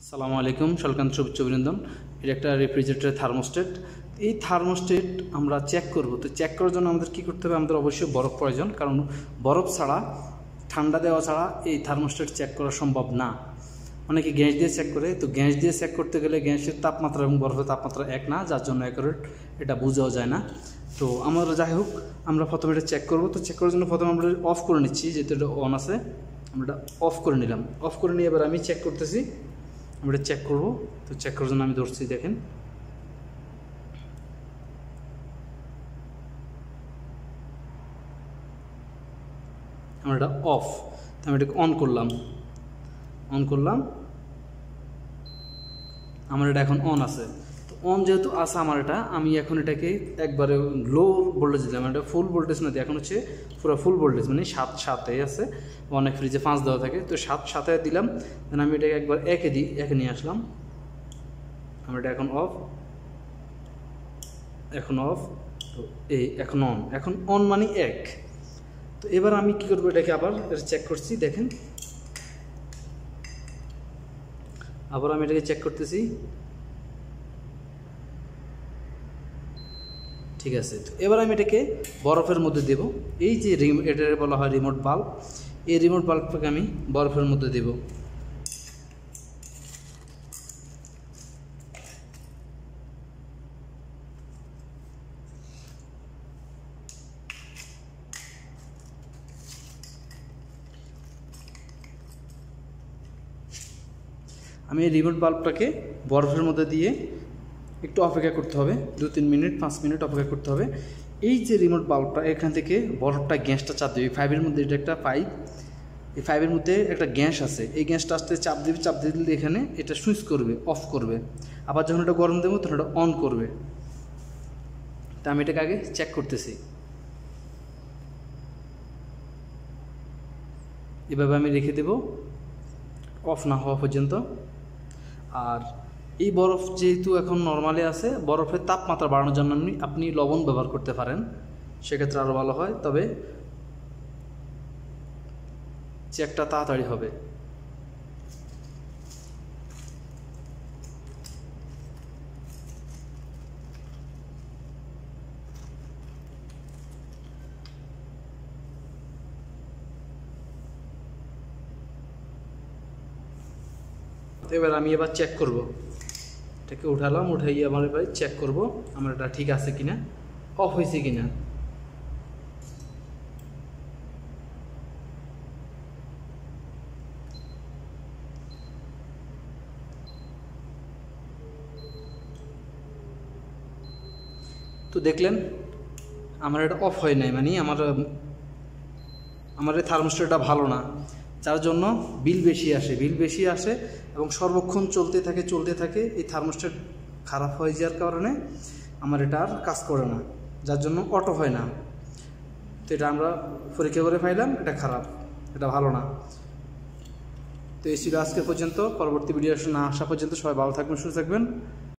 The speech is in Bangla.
আসসালামু আলাইকুম, সলকান শুভেচ্ছা অভিনন্দন। এটা একটা রেফ্রিজারেটর থার্মোস্টেট। এই থার্মোস্টেট আমরা চেক করব। তো চেক করার জন্য আমাদের কী করতে হবে? আমাদের অবশ্যই বরফ প্রয়োজন, কারণ বরফ ছাড়া, ঠান্ডা দেওয়া ছাড়া এই থার্মোস্টেট চেক করা সম্ভব না। অনেকে গ্যাস দিয়ে চেক করে। তো গ্যাস দিয়ে চেক করতে গেলে গ্যাসের তাপমাত্রা এবং বরফের তাপমাত্রা এক না, যার জন্য অ্যাকুরেট এটা বোঝাও যায় না। তো আমরা যাই হোক, আমরা প্রথমে এটা চেক করব। তো চেক করার জন্য প্রথমে আমরা অফ করে নিচ্ছি, যেহেতু এটা অন আছে আমরা এটা অফ করে নিলাম। অফ করে নিয়ে এবার আমি চেক করতেছি, আমরা চেক করব। তো চেক করার জন্য আমি ধরছি, দেখেন আমরা এটা অফ। তো আমি এটাকে অন করলাম, আমার এটা এখন অন আছে। তো অন যেহেতু আছে আমার এটা, আমি এখন এটাকে একবারে লো ভোল্টেজ দিলাম। এটা ফুল ভোল্টেজ না দিয়ে এখন হচ্ছে পুরো ফুল ভোল্টেজ, মানে 7 আছে। অনেক ফ্রিজে 5 দেওয়া থাকে, তো 7 দিলাম। দেন আমি এটাকে একবার একে নিয়ে আসলাম। আমরা এটা এখন অফ, তো এই এখন অন মানে 1। তো এবার আমি কি করবো, এটাকে আবার চেক করছি, দেখেন আবার আমি এটাকে চেক করতেছি, ঠিক আছে। তো এবার আমি এটাকে বরফের মধ্যে দেব। এই যে এটা বলা হয় রিমোট বাল্ব, এই রিমোট বাল্বটাকে আমি বরফের মধ্যে দেব। আমি এই রিমোট বাল্বটাকে বরফের মধ্যে দিয়ে একটু অপেক্ষা করতে হবে, 2-3 মিনিট 5 মিনিট অপেক্ষা করতে হবে। এই যে রিমোট বাল্বটা, এখান থেকে বরফটা গ্যাসটা চাপ দেবে। 5-এর মধ্যে এটা একটা পাইপ, এই 5-এর মধ্যে একটা গ্যাস আছে। এই গ্যাসটা আসতে চাপ দিলে এখানে এটা সুইচ করবে, অফ করবে। আবার যখন এটা গরম দেবো তখন এটা অন করবে। তা আমি এটাকে আগে চেক করতেছি। এভাবে আমি রেখে দেব অফ না হওয়া পর্যন্ত। আর এই বরফ যেহেতু এখন নর্মালি আছে, বরফের তাপমাত্রা বাড়ানোর জন্য আপনি লবণ ব্যবহার করতে পারেন, সেক্ষেত্রে আরও ভালো হয়, তবে চেকটা তাড়াতাড়ি হবে। এবার আমি এবার চেক করব, এটাকে উঠালাম, উঠাইয়ে আমার এবার চেক করব আমার এটা ঠিক আছে কিনা, অফ হয়েছে কিনা। তো দেখলেন আমার এটা অফ হয় নাই, মানে আমার এই থার্মোস্টেটটা ভালো না, যার জন্য বিল বেশি আসে এবং সর্বক্ষণ চলতে থাকে। এই থার্মোস্টেট খারাপ হয়ে যাওয়ার কারণে আমার এটা আর কাজ করে না, যার জন্য অটো হয় না। তো এটা আমরা পরীক্ষা করে পাইলাম এটা খারাপ, এটা ভালো না। তো এই ছিল আজকে পর্যন্ত। পরবর্তী ভিডিও না আসা পর্যন্ত সবাই ভালো থাকবেন, সুস্থ থাকবেন।